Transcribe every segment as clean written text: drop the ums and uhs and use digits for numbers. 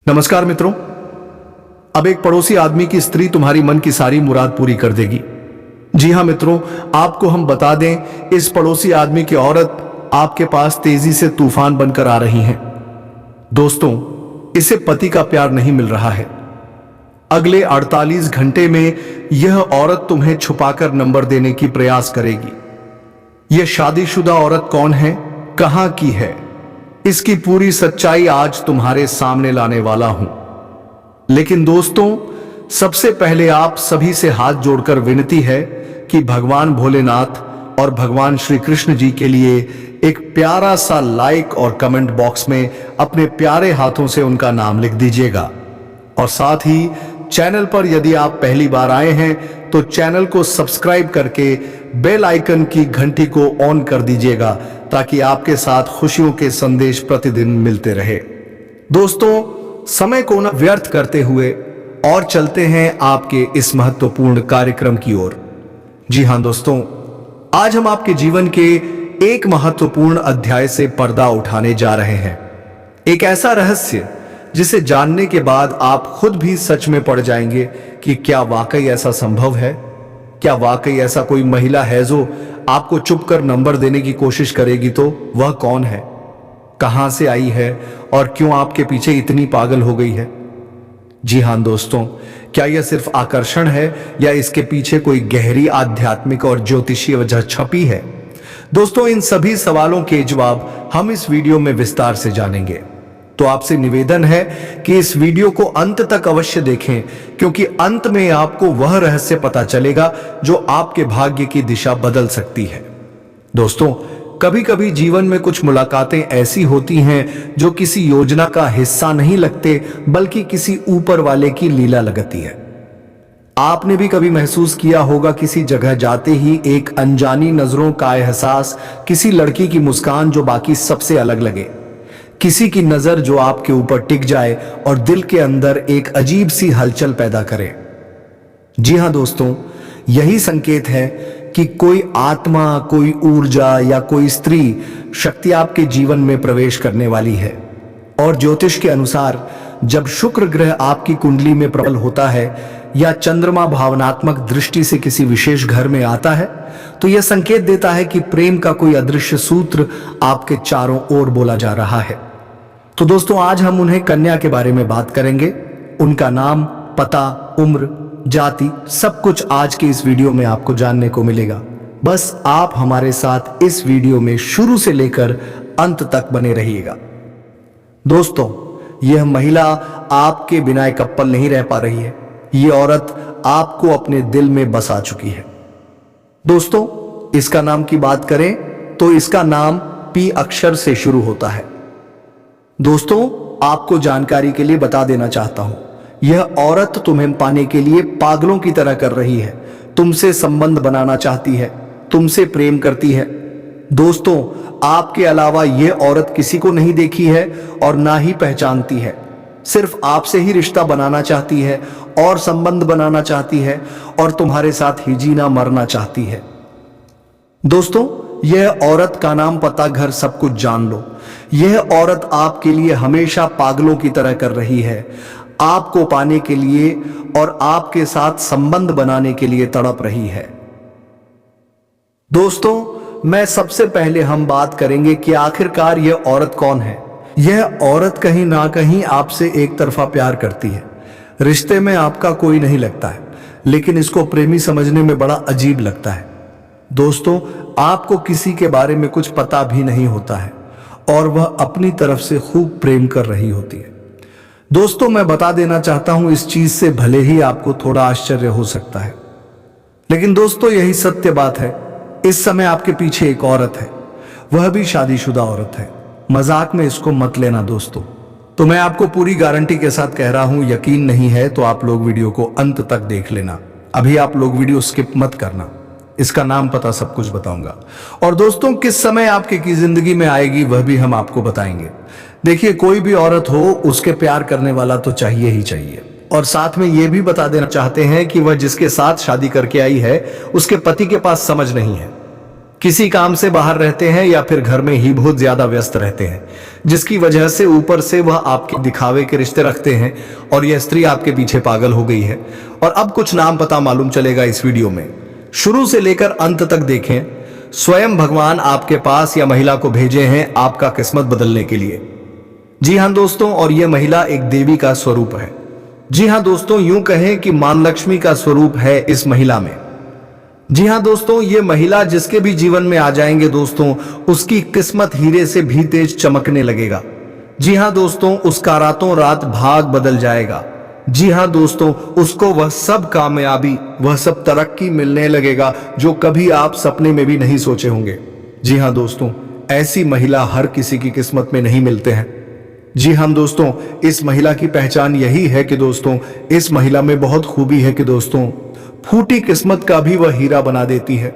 नमस्कार मित्रों। अब एक पड़ोसी आदमी की स्त्री तुम्हारी मन की सारी मुराद पूरी कर देगी। जी हां मित्रों, आपको हम बता दें, इस पड़ोसी आदमी की औरत आपके पास तेजी से तूफान बनकर आ रही हैं। दोस्तों, इसे पति का प्यार नहीं मिल रहा है। अगले 48 घंटे में यह औरत तुम्हें छुपाकर नंबर देने की प्रयास करेगी। यह शादीशुदा औरत कौन है, कहां की है, इसकी पूरी सच्चाई आज तुम्हारे सामने लाने वाला हूं। लेकिन दोस्तों, सबसे पहले आप सभी से हाथ जोड़कर विनती है कि भगवान भोलेनाथ और भगवान श्री कृष्ण जी के लिए एक प्यारा सा लाइक और कमेंट बॉक्स में अपने प्यारे हाथों से उनका नाम लिख दीजिएगा। और साथ ही चैनल पर यदि आप पहली बार आए हैं तो चैनल को सब्सक्राइब करके बेल आइकन की घंटी को ऑन कर दीजिएगा, ताकि आपके साथ खुशियों के संदेश प्रतिदिन मिलते रहे। दोस्तों, समय को न व्यर्थ करते हुए और चलते हैं आपके इस महत्वपूर्ण कार्यक्रम की ओर। जी हां दोस्तों, आज हम आपके जीवन के एक महत्वपूर्ण अध्याय से पर्दा उठाने जा रहे हैं। एक ऐसा रहस्य जिसे जानने के बाद आप खुद भी सच में पड़ जाएंगे कि क्या वाकई ऐसा संभव है। क्या वाकई ऐसा कोई महिला है जो आपको चुप कर नंबर देने की कोशिश करेगी? तो वह कौन है, कहां से आई है और क्यों आपके पीछे इतनी पागल हो गई है? जी हां दोस्तों, क्या यह सिर्फ आकर्षण है या इसके पीछे कोई गहरी आध्यात्मिक और ज्योतिषीय वजह छपी है? दोस्तों, इन सभी सवालों के जवाब हम इस वीडियो में विस्तार से जानेंगे। तो आपसे निवेदन है कि इस वीडियो को अंत तक अवश्य देखें, क्योंकि अंत में आपको वह रहस्य पता चलेगा जो आपके भाग्य की दिशा बदल सकती है। दोस्तों, कभी कभी जीवन में कुछ मुलाकातें ऐसी होती हैं जो किसी योजना का हिस्सा नहीं लगते, बल्कि किसी ऊपर वाले की लीला लगती है। आपने भी कभी महसूस किया होगा, किसी जगह जाते ही एक अनजानी नजरों का एहसास, किसी लड़की की मुस्कान जो बाकी सबसे अलग लगे, किसी की नजर जो आपके ऊपर टिक जाए और दिल के अंदर एक अजीब सी हलचल पैदा करे। जी हां दोस्तों, यही संकेत है कि कोई आत्मा, कोई ऊर्जा या कोई स्त्री शक्ति आपके जीवन में प्रवेश करने वाली है। और ज्योतिष के अनुसार जब शुक्र ग्रह आपकी कुंडली में प्रबल होता है या चंद्रमा भावनात्मक दृष्टि से किसी विशेष घर में आता है, तो यह संकेत देता है कि प्रेम का कोई अदृश्य सूत्र आपके चारों ओर बोला जा रहा है। तो दोस्तों, आज हम उन्हें कन्या के बारे में बात करेंगे। उनका नाम, पता, उम्र, जाति, सब कुछ आज के इस वीडियो में आपको जानने को मिलेगा। बस आप हमारे साथ इस वीडियो में शुरू से लेकर अंत तक बने रहिएगा। दोस्तों, यह महिला आपके बिना एक पल नहीं रह पा रही है। यह औरत आपको अपने दिल में बसा चुकी है। दोस्तों, इसका नाम की बात करें तो इसका नाम पी अक्षर से शुरू होता है। दोस्तों, आपको जानकारी के लिए बता देना चाहता हूं, यह औरत तुम्हें पाने के लिए पागलों की तरह कर रही है। तुमसे संबंध बनाना चाहती है, तुमसे प्रेम करती है। दोस्तों, आपके अलावा यह औरत किसी को नहीं देखी है और ना ही पहचानती है। सिर्फ आपसे ही रिश्ता बनाना चाहती है और संबंध बनाना चाहती है और तुम्हारे साथ ही जीना मरना चाहती है। दोस्तों, यह औरत का नाम, पता, घर सब कुछ जान लो। यह औरत आपके लिए हमेशा पागलों की तरह कर रही है, आपको पाने के लिए और आपके साथ संबंध बनाने के लिए तड़प रही है। दोस्तों, मैं सबसे पहले हम बात करेंगे कि आखिरकार यह औरत कौन है। यह औरत कहीं ना कहीं आपसे एक तरफा प्यार करती है। रिश्ते में आपका कोई नहीं लगता है, लेकिन इसको प्रेमी समझने में बड़ा अजीब लगता है। दोस्तों, आपको किसी के बारे में कुछ पता भी नहीं होता है और वह अपनी तरफ से खूब प्रेम कर रही होती है। दोस्तों, मैं बता देना चाहता हूं, इस चीज से भले ही आपको थोड़ा आश्चर्य हो सकता है, लेकिन दोस्तों यही सत्य बात है। इस समय आपके पीछे एक औरत है, वह भी शादीशुदा औरत है। मजाक में इसको मत लेना दोस्तों। तो मैं आपको पूरी गारंटी के साथ कह रहा हूं, यकीन नहीं है तो आप लोग वीडियो को अंत तक देख लेना। अभी आप लोग वीडियो स्किप मत करना, इसका नाम, पता, सब कुछ बताऊंगा। और दोस्तों, किस समय आपकी जिंदगी में आएगी वह भी हम आपको बताएंगे। देखिए, कोई भी औरत हो, उसके प्यार करने वाला तो चाहिए ही चाहिए। और साथ में यह भी बता देना चाहते हैं कि वह जिसके साथ शादी करके आई है, उसके पति के पास समझ नहीं है। किसी काम से बाहर रहते हैं या फिर घर में ही बहुत ज्यादा व्यस्त रहते हैं, जिसकी वजह से ऊपर से वह आपके दिखावे के रिश्ते रखते हैं और यह स्त्री आपके पीछे पागल हो गई है। और अब कुछ नाम पता मालूम चलेगा इस वीडियो में, शुरू से लेकर अंत तक देखें। स्वयं भगवान आपके पास या महिला को भेजे हैं आपका किस्मत बदलने के लिए। जी हां दोस्तों, और यह महिला एक देवी का स्वरूप है। जी हां दोस्तों, यूं कहें कि मां लक्ष्मी का स्वरूप है इस महिला में। जी हां दोस्तों, ये महिला जिसके भी जीवन में आ जाएंगे दोस्तों, उसकी किस्मत हीरे से भी तेज चमकने लगेगा। जी हां दोस्तों, उसका रातों रात भाग बदल जाएगा। जी हां दोस्तों, उसको वह सब कामयाबी, वह सब तरक्की मिलने लगेगा जो कभी आप सपने में भी नहीं सोचे होंगे। जी हां दोस्तों, ऐसी महिला हर किसी की किस्मत में नहीं मिलते हैं। जी हां दोस्तों, इस महिला की पहचान यही है कि दोस्तों, इस महिला में बहुत खूबी है कि दोस्तों, फूटी किस्मत का भी वह हीरा बना देती है।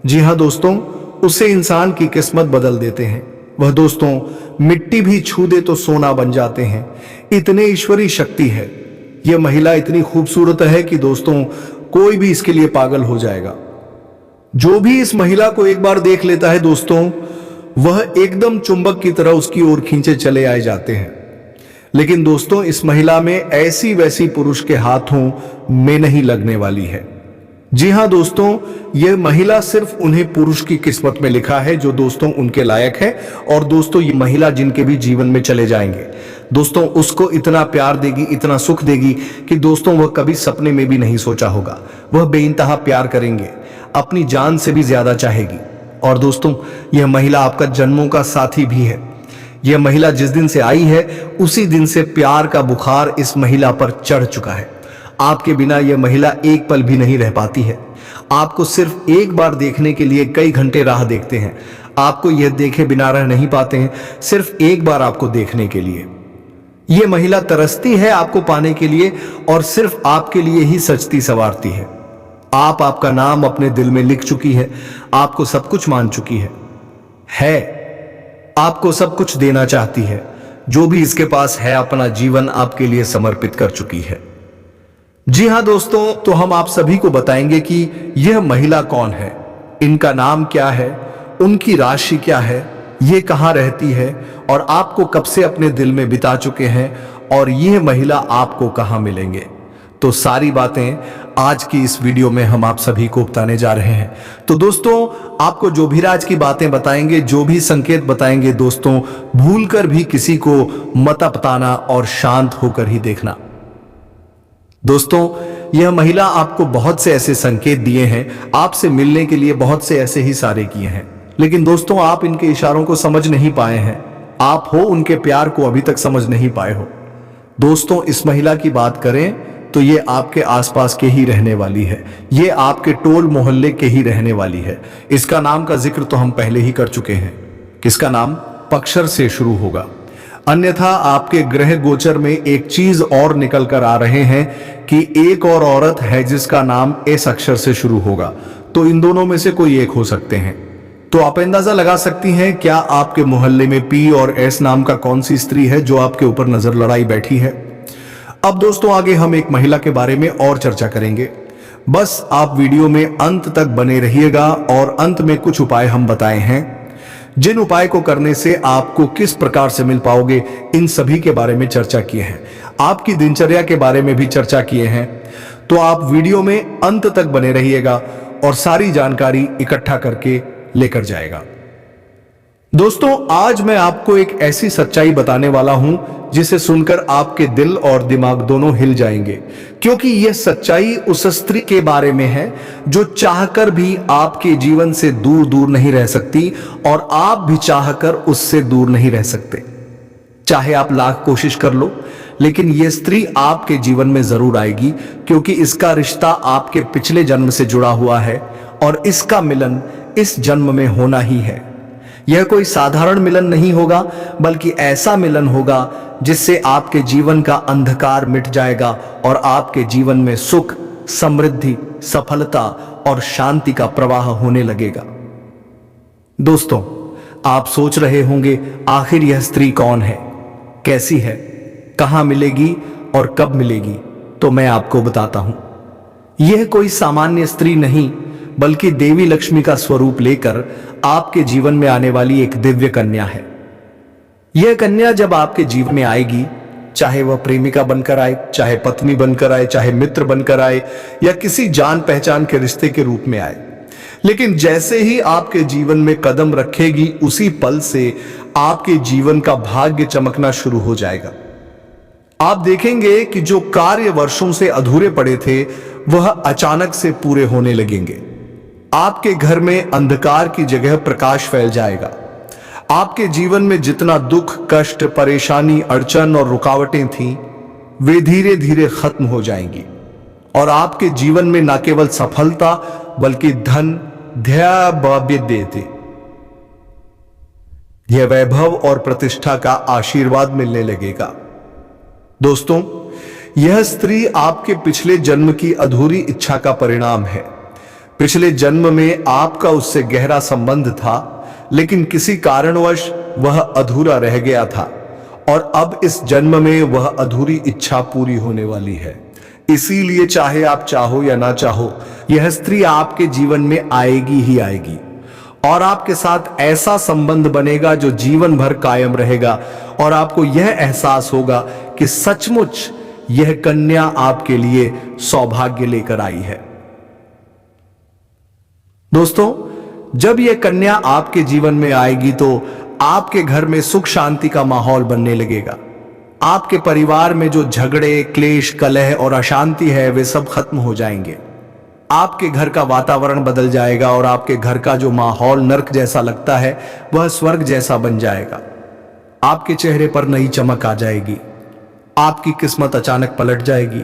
जी हां दोस्तों, उसे इंसान की किस्मत बदल देते हैं। वह दोस्तों मिट्टी भी छू दे तो सोना बन जाते हैं, इतने ईश्वरी शक्ति है। यह महिला इतनी खूबसूरत है कि दोस्तों कोई भी इसके लिए पागल हो जाएगा। जो भी इस महिला को एक बार देख लेता है दोस्तों, वह एकदम चुंबक की तरह उसकी ओर खींचे चले आए जाते हैं। लेकिन दोस्तों, इस महिला में ऐसी वैसी पुरुष के हाथों में नहीं लगने वाली है। जी हां दोस्तों, यह महिला सिर्फ उन्हें पुरुष की किस्मत में लिखा है जो दोस्तों उनके लायक है। और दोस्तों, ये महिला जिनके भी जीवन में चले जाएंगे दोस्तों, उसको इतना प्यार देगी, इतना सुख देगी कि दोस्तों वह कभी सपने में भी नहीं सोचा होगा। वह बेइंतहा प्यार करेंगे, अपनी जान से भी ज्यादा चाहेगी। और दोस्तों, यह महिला आपका जन्मों का साथी भी है। यह महिला जिस दिन से आई है उसी दिन से प्यार का बुखार इस महिला पर चढ़ चुका है। आपके बिना यह महिला एक पल भी नहीं रह पाती है। आपको सिर्फ एक बार देखने के लिए कई घंटे राह देखते हैं। आपको यह देखे बिना रह नहीं पाते हैं, सिर्फ एक बार आपको देखने के लिए। यह महिला तरसती है आपको पाने के लिए और सिर्फ आपके लिए ही सजती संवारती है। आपका नाम अपने दिल में लिख चुकी है, आपको सब कुछ मान चुकी है, आपको सब कुछ देना चाहती है। जो भी इसके पास है अपना जीवन आपके लिए समर्पित कर चुकी है। जी हां दोस्तों, तो हम आप सभी को बताएंगे कि यह महिला कौन है, इनका नाम क्या है, उनकी राशि क्या है, ये कहां रहती है और आपको कब से अपने दिल में बिता चुके हैं और यह महिला आपको कहां मिलेंगे। तो सारी बातें आज की इस वीडियो में हम आप सभी को बताने जा रहे हैं। तो दोस्तों, आपको जो भी राज की बातें बताएंगे, जो भी संकेत बताएंगे दोस्तों, भूलकर भी किसी को मत बताना और शांत होकर ही देखना। दोस्तों, यह महिला आपको बहुत से ऐसे संकेत दिए हैं, आपसे मिलने के लिए बहुत से ऐसे ही सारे किए हैं, लेकिन दोस्तों आप इनके इशारों को समझ नहीं पाए हैं। आप हो उनके प्यार को अभी तक समझ नहीं पाए हो। दोस्तों, इस महिला की बात करें तो ये आपके आसपास के ही रहने वाली है, ये आपके टोल मोहल्ले के ही रहने वाली है। इसका नाम का जिक्र तो हम पहले ही कर चुके हैं। किसका नाम पक्षर से शुरू होगा, अन्यथा आपके ग्रह गोचर में एक चीज और निकल कर आ रहे हैं कि एक और औरत है जिसका नाम एस अक्षर से शुरू होगा। तो इन दोनों में से कोई एक हो सकते हैं। तो आप अंदाजा लगा सकती हैं क्या आपके मोहल्ले में पी और एस नाम का कौन सी स्त्री है जो आपके ऊपर नजर लड़ाई बैठी है। अब दोस्तों आगे हम एक महिला के बारे में और चर्चा करेंगे। बस आप वीडियो में अंत तक बने रहिएगा और अंत में कुछ उपाय हम बताए हैं, जिन उपाय को करने से आपको किस प्रकार से मिल पाओगे, इन सभी के बारे में चर्चा किए हैं। आपकी दिनचर्या के बारे में भी चर्चा किए हैं। तो आप वीडियो में अंत तक बने रहिएगा और सारी जानकारी इकट्ठा करके लेकर जाएगा। दोस्तों, आज मैं आपको एक ऐसी सच्चाई बताने वाला हूं जिसे सुनकर आपके दिल और दिमाग दोनों हिल जाएंगे, क्योंकि यह सच्चाई उस स्त्री के बारे में है जो चाहकर भी आपके जीवन से दूर दूर नहीं रह सकती और आप भी चाहकर उससे दूर नहीं रह सकते। चाहे आप लाख कोशिश कर लो, लेकिन यह स्त्री आपके जीवन में जरूर आएगी, क्योंकि इसका रिश्ता आपके पिछले जन्म से जुड़ा हुआ है और इसका मिलन इस जन्म में होना ही है। यह कोई साधारण मिलन नहीं होगा, बल्कि ऐसा मिलन होगा जिससे आपके जीवन का अंधकार मिट जाएगा और आपके जीवन में सुख, समृद्धि, सफलता और शांति का प्रवाह होने लगेगा। दोस्तों, आप सोच रहे होंगे आखिर यह स्त्री कौन है, कैसी है, कहां मिलेगी और कब मिलेगी। तो मैं आपको बताता हूं। यह कोई सामान्य स्त्री नहीं, बल्कि देवी लक्ष्मी का स्वरूप लेकर आपके जीवन में आने वाली एक दिव्य कन्या है। यह कन्या जब आपके जीवन में आएगी, चाहे वह प्रेमिका बनकर आए, चाहे पत्नी बनकर आए, चाहे मित्र बनकर आए या किसी जान पहचान के रिश्ते के रूप में आए, लेकिन जैसे ही आपके जीवन में कदम रखेगी, उसी पल से आपके जीवन का भाग्य चमकना शुरू हो जाएगा। आप देखेंगे कि जो कार्य वर्षों से अधूरे पड़े थे, वह अचानक से पूरे होने लगेंगे। आपके घर में अंधकार की जगह प्रकाश फैल जाएगा। आपके जीवन में जितना दुख, कष्ट, परेशानी, अड़चन और रुकावटें थीं, वे धीरे धीरे खत्म हो जाएंगी और आपके जीवन में न केवल सफलता बल्कि धन, धैर्य देते, यह वैभव और प्रतिष्ठा का आशीर्वाद मिलने लगेगा। दोस्तों, यह स्त्री आपके पिछले जन्म की अधूरी इच्छा का परिणाम है। पिछले जन्म में आपका उससे गहरा संबंध था, लेकिन किसी कारणवश वह अधूरा रह गया था और अब इस जन्म में वह अधूरी इच्छा पूरी होने वाली है। इसीलिए चाहे आप चाहो या ना चाहो, यह स्त्री आपके जीवन में आएगी ही आएगी और आपके साथ ऐसा संबंध बनेगा जो जीवन भर कायम रहेगा और आपको यह एहसास होगा कि सचमुच यह कन्या आपके लिए सौभाग्य लेकर आई है। दोस्तों, जब यह कन्या आपके जीवन में आएगी तो आपके घर में सुख शांति का माहौल बनने लगेगा। आपके परिवार में जो झगड़े, क्लेश, कलह और अशांति है, वे सब खत्म हो जाएंगे। आपके घर का वातावरण बदल जाएगा और आपके घर का जो माहौल नर्क जैसा लगता है, वह स्वर्ग जैसा बन जाएगा। आपके चेहरे पर नई चमक आ जाएगी। आपकी किस्मत अचानक पलट जाएगी।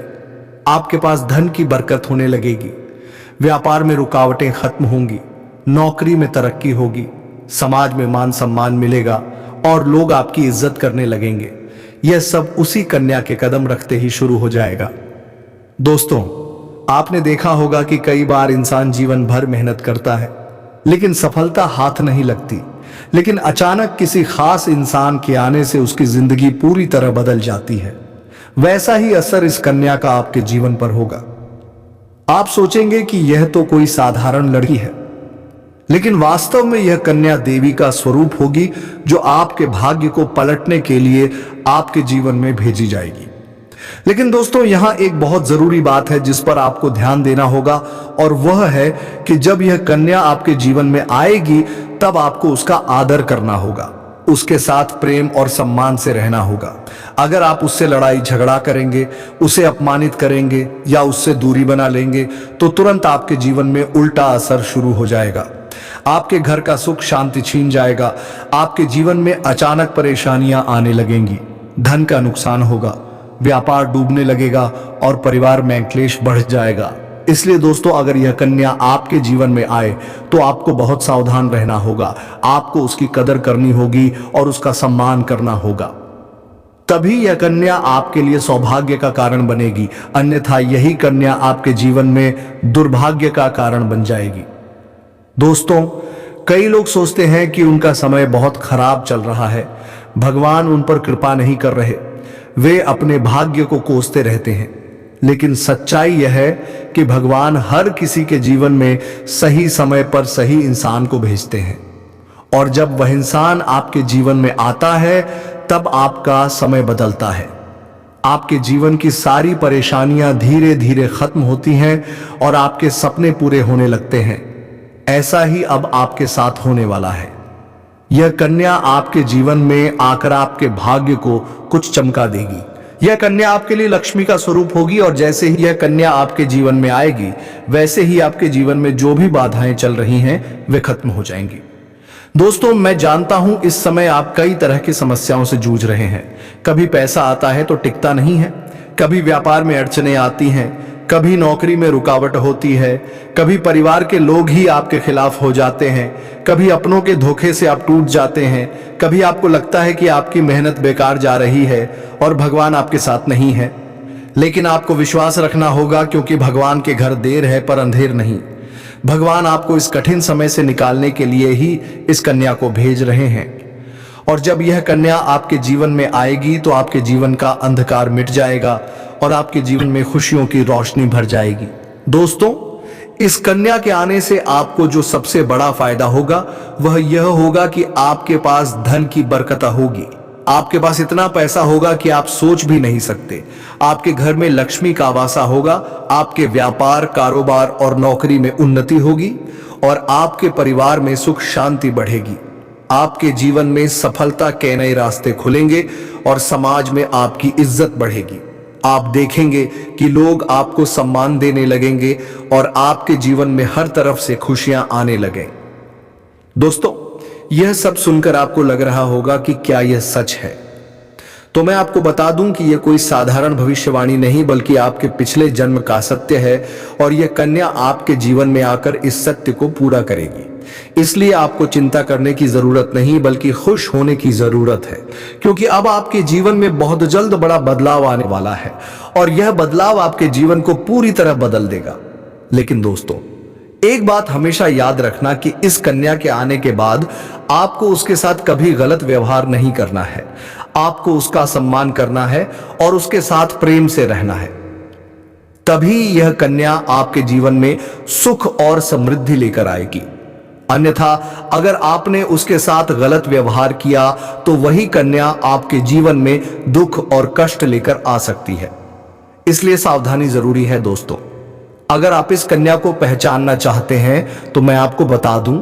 आपके पास धन की बरकत होने लगेगी। व्यापार में रुकावटें खत्म होंगी। नौकरी में तरक्की होगी। समाज में मान सम्मान मिलेगा और लोग आपकी इज्जत करने लगेंगे। यह सब उसी कन्या के कदम रखते ही शुरू हो जाएगा। दोस्तों, आपने देखा होगा कि कई बार इंसान जीवन भर मेहनत करता है, लेकिन सफलता हाथ नहीं लगती। लेकिन अचानक किसी खास इंसान के आने से उसकी जिंदगी पूरी तरह बदल जाती है। वैसा ही असर इस कन्या का आपके जीवन पर होगा। आप सोचेंगे कि यह तो कोई साधारण लड़की है, लेकिन वास्तव में यह कन्या देवी का स्वरूप होगी, जो आपके भाग्य को पलटने के लिए आपके जीवन में भेजी जाएगी। लेकिन दोस्तों, यहां एक बहुत जरूरी बात है जिस पर आपको ध्यान देना होगा, और वह है कि जब यह कन्या आपके जीवन में आएगी, तब आपको उसका आदर करना होगा, उसके साथ प्रेम और सम्मान से रहना होगा। अगर आप उससे लड़ाई झगड़ा करेंगे, उसे अपमानित करेंगे या उससे दूरी बना लेंगे, तो तुरंत आपके जीवन में उल्टा असर शुरू हो जाएगा। आपके घर का सुख शांति छीन जाएगा। आपके जीवन में अचानक परेशानियां आने लगेंगी। धन का नुकसान होगा, व्यापार डूबने लगेगा और परिवार में क्लेश बढ़ जाएगा। इसलिए दोस्तों, अगर यह कन्या आपके जीवन में आए तो आपको बहुत सावधान रहना होगा। आपको उसकी कदर करनी होगी और उसका सम्मान करना होगा। तभी यह कन्या आपके लिए सौभाग्य का कारण बनेगी, अन्यथा यही कन्या आपके जीवन में दुर्भाग्य का कारण बन जाएगी। दोस्तों, कई लोग सोचते हैं कि उनका समय बहुत खराब चल रहा है, भगवान उन पर कृपा नहीं कर रहे, वे अपने भाग्य को कोसते रहते हैं। लेकिन सच्चाई यह है कि भगवान हर किसी के जीवन में सही समय पर सही इंसान को भेजते हैं, और जब वह इंसान आपके जीवन में आता है, तब आपका समय बदलता है। आपके जीवन की सारी परेशानियां धीरे धीरे खत्म होती हैं और आपके सपने पूरे होने लगते हैं। ऐसा ही अब आपके साथ होने वाला है। यह कन्या आपके जीवन में आकर आपके भाग्य को कुछ चमका देगी। यह कन्या आपके लिए लक्ष्मी का स्वरूप होगी, और जैसे ही यह कन्या आपके जीवन में आएगी, वैसे ही आपके जीवन में जो भी बाधाएं चल रही हैं, वे खत्म हो जाएंगी। दोस्तों, मैं जानता हूं इस समय आप कई तरह की समस्याओं से जूझ रहे हैं। कभी पैसा आता है तो टिकता नहीं है, कभी व्यापार में अड़चनें आती हैं, कभी नौकरी में रुकावट होती है, कभी परिवार के लोग ही आपके खिलाफ हो जाते हैं, कभी अपनों के धोखे से आप टूट जाते हैं, कभी आपको लगता है कि आपकी मेहनत बेकार जा रही है और भगवान आपके साथ नहीं है। लेकिन आपको विश्वास रखना होगा, क्योंकि भगवान के घर देर है पर अंधेर नहीं। भगवान आपको इस कठिन समय से निकालने के लिए ही इस कन्या को भेज रहे हैं, और जब यह कन्या आपके जीवन में आएगी तो आपके जीवन का अंधकार मिट जाएगा और आपके जीवन में खुशियों की रोशनी भर जाएगी। दोस्तों, इस कन्या के आने से आपको जो सबसे बड़ा फायदा होगा वह यह होगा कि आपके पास धन की बरकत होगी। आपके पास इतना पैसा होगा कि आप सोच भी नहीं सकते। आपके घर में लक्ष्मी का वासा होगा। आपके व्यापार, कारोबार और नौकरी में उन्नति होगी और आपके परिवार में सुख शांति बढ़ेगी। आपके जीवन में सफलता के नए रास्ते खुलेंगे और समाज में आपकी इज्जत बढ़ेगी। आप देखेंगे कि लोग आपको सम्मान देने लगेंगे और आपके जीवन में हर तरफ से खुशियां आने लगे। दोस्तों, यह सब सुनकर आपको लग रहा होगा कि क्या यह सच है? तो मैं आपको बता दूं कि यह कोई साधारण भविष्यवाणी नहीं बल्कि आपके पिछले जन्म का सत्य है और यह कन्या आपके जीवन में आकर इस सत्य को पूरा करेगी। इसलिए आपको चिंता करने की जरूरत नहीं बल्कि खुश होने की जरूरत है, क्योंकि अब आपके जीवन में बहुत जल्द बड़ा बदलाव आने वाला है और यह बदलाव आपके जीवन को पूरी तरह बदल देगा। लेकिन दोस्तों, एक बात हमेशा याद रखना कि इस कन्या के आने के बाद आपको उसके साथ कभी गलत व्यवहार नहीं करना है। आपको उसका सम्मान करना है और उसके साथ प्रेम से रहना है। तभी यह कन्या आपके जीवन में सुख और समृद्धि लेकर आएगी। अन्यथा अगर आपने उसके साथ गलत व्यवहार किया तो वही कन्या आपके जीवन में दुख और कष्ट लेकर आ सकती है। इसलिए सावधानी जरूरी है दोस्तों। अगर आप इस कन्या को पहचानना चाहते हैं तो मैं आपको बता दूं,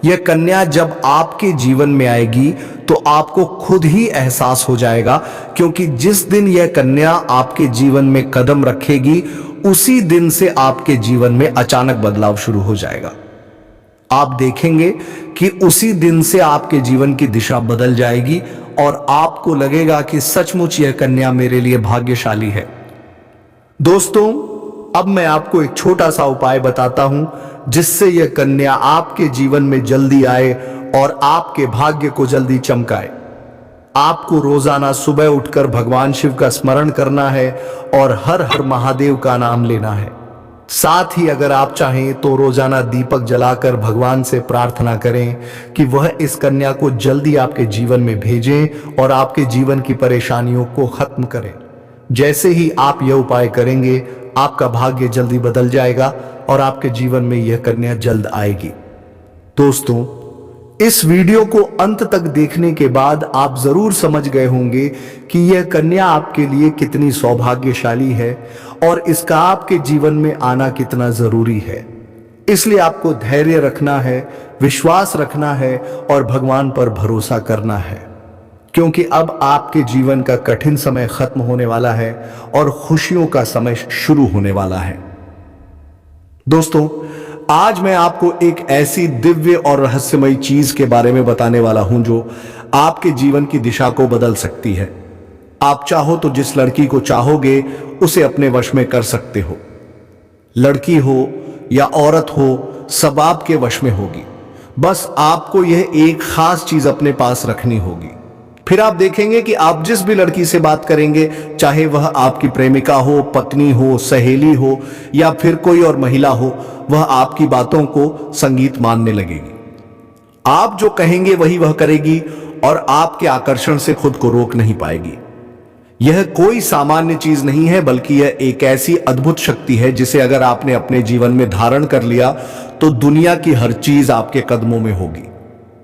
यह कन्या जब आपके जीवन में आएगी तो आपको खुद ही एहसास हो जाएगा, क्योंकि जिस दिन यह कन्या आपके जीवन में कदम रखेगी उसी दिन से आपके जीवन में अचानक बदलाव शुरू हो जाएगा। आप देखेंगे कि उसी दिन से आपके जीवन की दिशा बदल जाएगी और आपको लगेगा कि सचमुच यह कन्या मेरे लिए भाग्यशाली है। दोस्तों, अब मैं आपको एक छोटा सा उपाय बताता हूं जिससे यह कन्या आपके जीवन में जल्दी आए और आपके भाग्य को जल्दी चमकाए। आपको रोजाना सुबह उठकर भगवान शिव का स्मरण करना है और हर हर महादेव का नाम लेना है। साथ ही अगर आप चाहें तो रोजाना दीपक जलाकर भगवान से प्रार्थना करें कि वह इस कन्या को जल्दी आपके जीवन में भेजें और आपके जीवन की परेशानियों को खत्म करें। जैसे ही आप यह उपाय करेंगे, आपका भाग्य जल्दी बदल जाएगा और आपके जीवन में यह कन्या जल्द आएगी। दोस्तों, इस वीडियो को अंत तक देखने के बाद आप जरूर समझ गए होंगे कि यह कन्या आपके लिए कितनी सौभाग्यशाली है और इसका आपके जीवन में आना कितना जरूरी है। इसलिए आपको धैर्य रखना है, विश्वास रखना है और भगवान पर भरोसा करना है, क्योंकि अब आपके जीवन का कठिन समय खत्म होने वाला है और खुशियों का समय शुरू होने वाला है। दोस्तों, आज मैं आपको एक ऐसी दिव्य और रहस्यमयी चीज के बारे में बताने वाला हूं जो आपके जीवन की दिशा को बदल सकती है। आप चाहो तो जिस लड़की को चाहोगे उसे अपने वश में कर सकते हो। लड़की हो या औरत हो, सब आपके वश में होगी। बस आपको यह एक खास चीज अपने पास रखनी होगी। फिर आप देखेंगे कि आप जिस भी लड़की से बात करेंगे, चाहे वह आपकी प्रेमिका हो, पत्नी हो, सहेली हो या फिर कोई और महिला हो, वह आपकी बातों को संगीत मानने लगेगी। आप जो कहेंगे वही वह करेगी और आपके आकर्षण से खुद को रोक नहीं पाएगी। यह कोई सामान्य चीज नहीं है बल्कि यह एक ऐसी अद्भुत शक्ति है जिसे अगर आपने अपने जीवन में धारण कर लिया तो दुनिया की हर चीज आपके कदमों में होगी।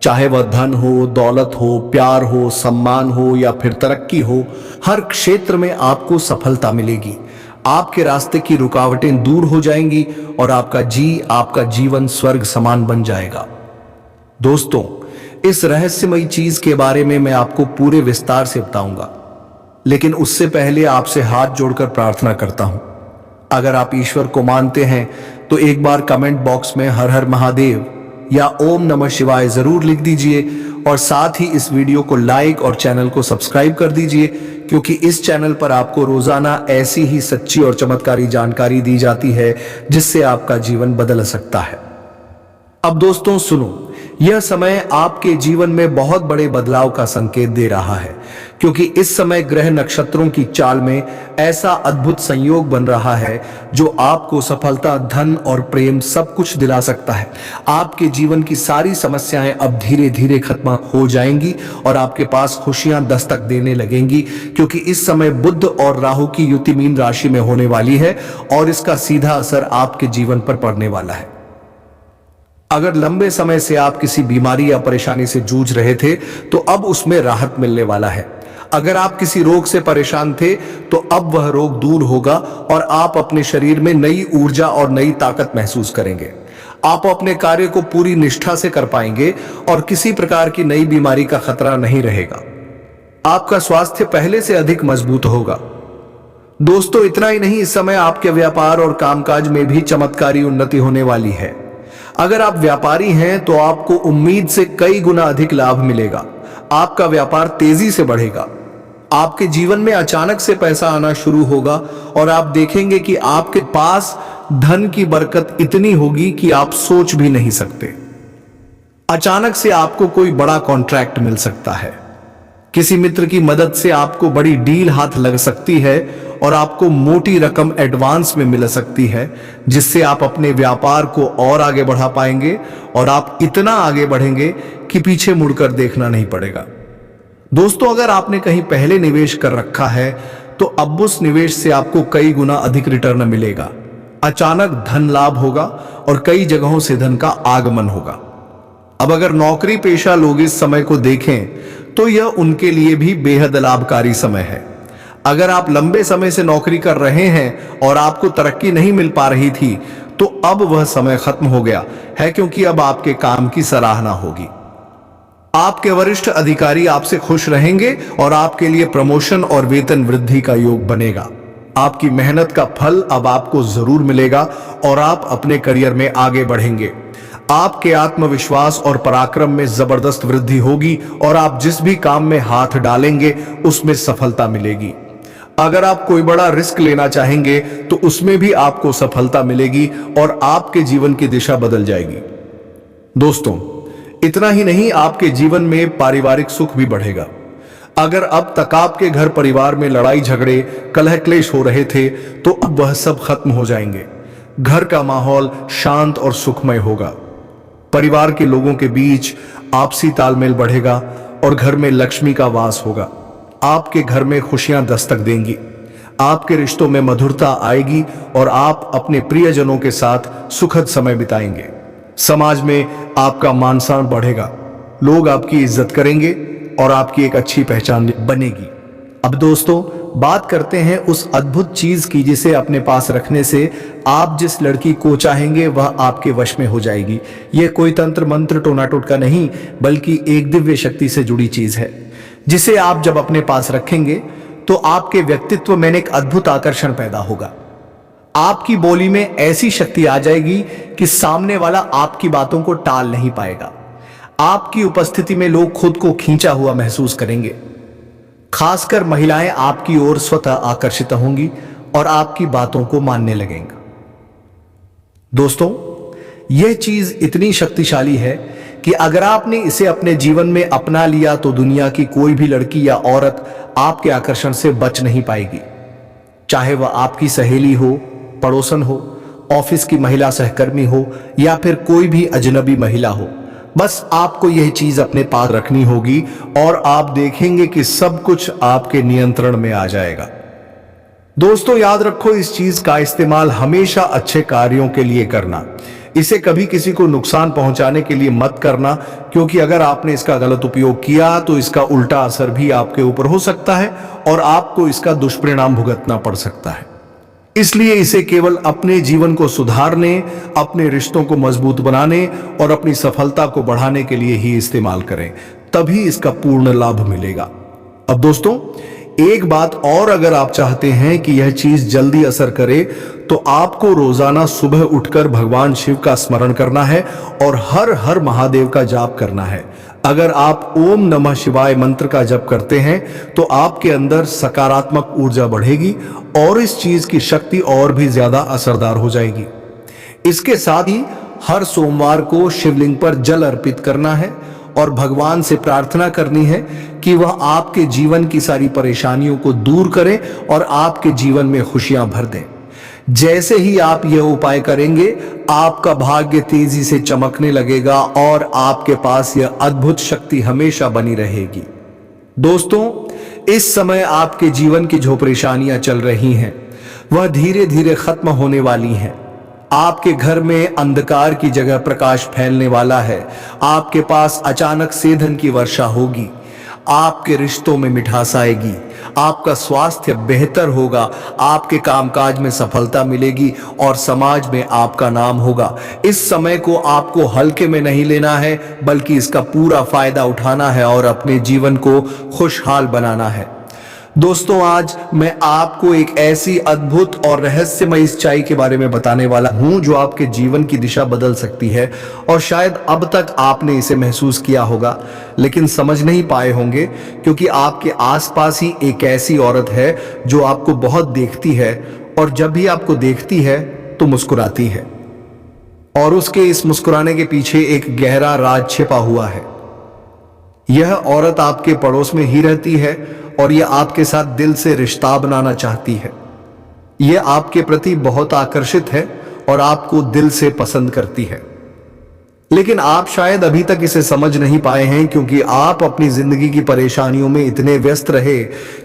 चाहे वह धन हो, दौलत हो, प्यार हो, सम्मान हो या फिर तरक्की हो, हर क्षेत्र में आपको सफलता मिलेगी। आपके रास्ते की रुकावटें दूर हो जाएंगी और आपका जीवन स्वर्ग समान बन जाएगा। दोस्तों, इस रहस्यमयी चीज के बारे में मैं आपको पूरे विस्तार से बताऊंगा, लेकिन उससे पहले आपसे हाथ जोड़कर प्रार्थना करता हूं। अगर आप ईश्वर को मानते हैं तो एक बार कमेंट बॉक्स में हर हर महादेव या ओम नमः शिवाय जरूर लिख दीजिए और साथ ही इस वीडियो को लाइक और चैनल को सब्सक्राइब कर दीजिए, क्योंकि इस चैनल पर आपको रोजाना ऐसी ही सच्ची और चमत्कारी जानकारी दी जाती है जिससे आपका जीवन बदल सकता है। अब दोस्तों सुनो, यह समय आपके जीवन में बहुत बड़े बदलाव का संकेत दे रहा है, क्योंकि इस समय ग्रह नक्षत्रों की चाल में ऐसा अद्भुत संयोग बन रहा है जो आपको सफलता, धन और प्रेम सब कुछ दिला सकता है। आपके जीवन की सारी समस्याएं अब धीरे धीरे खत्म हो जाएंगी और आपके पास खुशियां दस्तक देने लगेंगी, क्योंकि इस समय बुध और राहु की युति मीन राशि में होने वाली है और इसका सीधा असर आपके जीवन पर पड़ने वाला है। अगर लंबे समय से आप किसी बीमारी या परेशानी से जूझ रहे थे तो अब उसमें राहत मिलने वाला है। अगर आप किसी रोग से परेशान थे तो अब वह रोग दूर होगा और आप अपने शरीर में नई ऊर्जा और नई ताकत महसूस करेंगे। आप अपने कार्य को पूरी निष्ठा से कर पाएंगे और किसी प्रकार की नई बीमारी का खतरा नहीं रहेगा। आपका स्वास्थ्य पहले से अधिक मजबूत होगा। दोस्तों, इतना ही नहीं, इस समय आपके व्यापार और कामकाज में भी चमत्कारी उन्नति होने वाली है। अगर आप व्यापारी हैं तो आपको उम्मीद से कई गुना अधिक लाभ मिलेगा। आपका व्यापार तेजी से बढ़ेगा। आपके जीवन में अचानक से पैसा आना शुरू होगा और आप देखेंगे कि आपके पास धन की बरकत इतनी होगी कि आप सोच भी नहीं सकते। अचानक से आपको कोई बड़ा कॉन्ट्रैक्ट मिल सकता है। किसी मित्र की मदद से आपको बड़ी डील हाथ लग सकती है और आपको मोटी रकम एडवांस में मिल सकती है, जिससे आप अपने व्यापार को और आगे बढ़ा पाएंगे और आप इतना आगे बढ़ेंगे कि पीछे मुड़कर देखना नहीं पड़ेगा। दोस्तों, अगर आपने कहीं पहले निवेश कर रखा है तो अब उस निवेश से आपको कई गुना अधिक रिटर्न मिलेगा। अचानक धन लाभ होगा और कई जगहों से धन का आगमन होगा। अब अगर नौकरी पेशा लोग इस समय को देखें तो यह उनके लिए भी बेहद लाभकारी समय है। अगर आप लंबे समय से नौकरी कर रहे हैं और आपको तरक्की नहीं मिल पा रही थी तो अब वह समय खत्म हो गया है, क्योंकि अब आपके काम की सराहना होगी। आपके वरिष्ठ अधिकारी आपसे खुश रहेंगे और आपके लिए प्रमोशन और वेतन वृद्धि का योग बनेगा। आपकी मेहनत का फल अब आपको जरूर मिलेगा और आप अपने करियर में आगे बढ़ेंगे। आपके आत्मविश्वास और पराक्रम में जबरदस्त वृद्धि होगी और आप जिस भी काम में हाथ डालेंगे उसमें सफलता मिलेगी। अगर आप कोई बड़ा रिस्क लेना चाहेंगे तो उसमें भी आपको सफलता मिलेगी और आपके जीवन की दिशा बदल जाएगी। दोस्तों, इतना ही नहीं, आपके जीवन में पारिवारिक सुख भी बढ़ेगा। अगर अब तक आपके घर परिवार में लड़ाई झगड़े, कलह क्लेश हो रहे थे तो अब वह सब खत्म हो जाएंगे। घर का माहौल शांत और सुखमय होगा। परिवार के लोगों के बीच आपसी तालमेल बढ़ेगा और घर में लक्ष्मी का वास होगा। आपके घर में खुशियां दस्तक देंगी। आपके रिश्तों में मधुरता आएगी और आप अपने प्रियजनों के साथ सुखद समय बिताएंगे। समाज में आपका मान सम्मान बढ़ेगा। लोग आपकी इज्जत करेंगे और आपकी एक अच्छी पहचान बनेगी। अब दोस्तों, बात करते हैं उस अद्भुत चीज की जिसे अपने पास रखने से आप जिस लड़की को चाहेंगे वह आपके वश में हो जाएगी। यह कोई तंत्र मंत्र टोना टोटका नहीं, बल्कि एक दिव्य शक्ति से जुड़ी चीज है, जिसे आप जब अपने पास रखेंगे तो आपके व्यक्तित्व में एक अद्भुत आकर्षण पैदा होगा। आपकी बोली में ऐसी शक्ति आ जाएगी कि सामने वाला आपकी बातों को टाल नहीं पाएगा। आपकी उपस्थिति में लोग खुद को खींचा हुआ महसूस करेंगे। खासकर महिलाएं आपकी ओर स्वतः आकर्षित होंगी और आपकी बातों को मानने लगेंगी। दोस्तों, यह चीज इतनी शक्तिशाली है कि अगर आपने इसे अपने जीवन में अपना लिया तो दुनिया की कोई भी लड़की या औरत आपके आकर्षण से बच नहीं पाएगी। चाहे वह आपकी सहेली हो, पड़ोसन हो, ऑफिस की महिला सहकर्मी हो या फिर कोई भी अजनबी महिला हो, बस आपको यह चीज अपने पास रखनी होगी और आप देखेंगे कि सब कुछ आपके नियंत्रण में आ जाएगा। दोस्तों, याद रखो, इस चीज का इस्तेमाल हमेशा अच्छे कार्यों के लिए करना। इसे कभी किसी को नुकसान पहुंचाने के लिए मत करना, क्योंकि अगर आपने इसका गलत उपयोग किया तो इसका उल्टा असर भी आपके ऊपर हो सकता है और आपको इसका दुष्परिणाम भुगतना पड़ सकता है। इसलिए इसे केवल अपने जीवन को सुधारने, अपने रिश्तों को मजबूत बनाने और अपनी सफलता को बढ़ाने के लिए ही इस्तेमाल करें, तभी इसका पूर्ण लाभ मिलेगा। अब दोस्तों, एक बात और, अगर आप चाहते हैं कि यह चीज जल्दी असर करे तो आपको रोजाना सुबह उठकर भगवान शिव का स्मरण करना है और हर हर महादेव का जाप करना है। अगर आप ओम नमः शिवाय मंत्र का जप करते हैं तो आपके अंदर सकारात्मक ऊर्जा बढ़ेगी और इस चीज की शक्ति और भी ज्यादा असरदार हो जाएगी। इसके साथ ही हर सोमवार को शिवलिंग पर जल अर्पित करना है और भगवान से प्रार्थना करनी है कि वह आपके जीवन की सारी परेशानियों को दूर करे और आपके जीवन में खुशियां भर दे। जैसे ही आप यह उपाय करेंगे, आपका भाग्य तेजी से चमकने लगेगा और आपके पास यह अद्भुत शक्ति हमेशा बनी रहेगी। दोस्तों, इस समय आपके जीवन की जो परेशानियां चल रही हैं, वह धीरे धीरे खत्म होने वाली हैं। आपके घर में अंधकार की जगह प्रकाश फैलने वाला है। आपके पास अचानक से धन की वर्षा होगी। आपके रिश्तों में मिठास आएगी। आपका स्वास्थ्य बेहतर होगा। आपके कामकाज में सफलता मिलेगी और समाज में आपका नाम होगा। इस समय को आपको हल्के में नहीं लेना है, बल्कि इसका पूरा फायदा उठाना है और अपने जीवन को खुशहाल बनाना है। दोस्तों, आज मैं आपको एक ऐसी अद्भुत और रहस्यमयी सच्चाई के बारे में बताने वाला हूं जो आपके जीवन की दिशा बदल सकती है। और शायद अब तक आपने इसे महसूस किया होगा, लेकिन समझ नहीं पाए होंगे, क्योंकि आपके आसपास ही एक ऐसी औरत है जो आपको बहुत देखती है और जब भी आपको देखती है तो मुस्कुराती है, और उसके इस मुस्कुराने के पीछे एक गहरा राज छिपा हुआ है। यह औरत आपके पड़ोस में ही रहती है और यह आपके साथ दिल से रिश्ता बनाना चाहती है। यह आपके प्रति बहुत आकर्षित है और आपको दिल से पसंद करती है, लेकिन आप शायद अभी तक इसे समझ नहीं पाए हैं, क्योंकि आप अपनी जिंदगी की परेशानियों में इतने व्यस्त रहे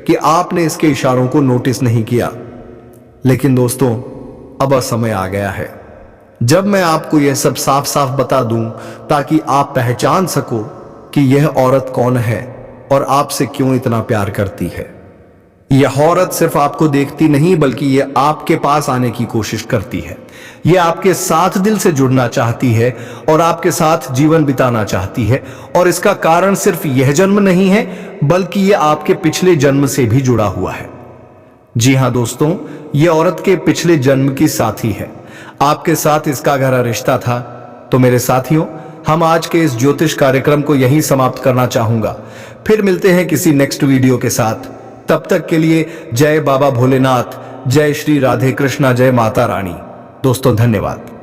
कि आपने इसके इशारों को नोटिस नहीं किया। लेकिन दोस्तों, अब समय आ गया है जब मैं आपको यह सब साफ साफ बता दूं, ताकि आप पहचान सको कि यह औरत कौन है और आपसे क्यों इतना प्यार करती है। यह औरत सिर्फ आपको देखती नहीं, बल्कि यह आपके पास आने की कोशिश करती है। यह आपके साथ दिल से जुड़ना चाहती है और आपके साथ जीवन बिताना चाहती है। और इसका कारण सिर्फ यह जन्म नहीं है, बल्कि यह आपके पिछले जन्म से भी जुड़ा हुआ है। जी हां दोस्तों, यह औरत के पिछले जन्म की साथी है। आपके साथ इसका गहरा रिश्ता था। तो मेरे साथियों, हम आज के इस ज्योतिष कार्यक्रम को यहीं समाप्त करना चाहूंगा। फिर मिलते हैं किसी नेक्स्ट वीडियो के साथ। तब तक के लिए जय बाबा भोलेनाथ, जय श्री राधे कृष्णा, जय माता रानी। दोस्तों, धन्यवाद।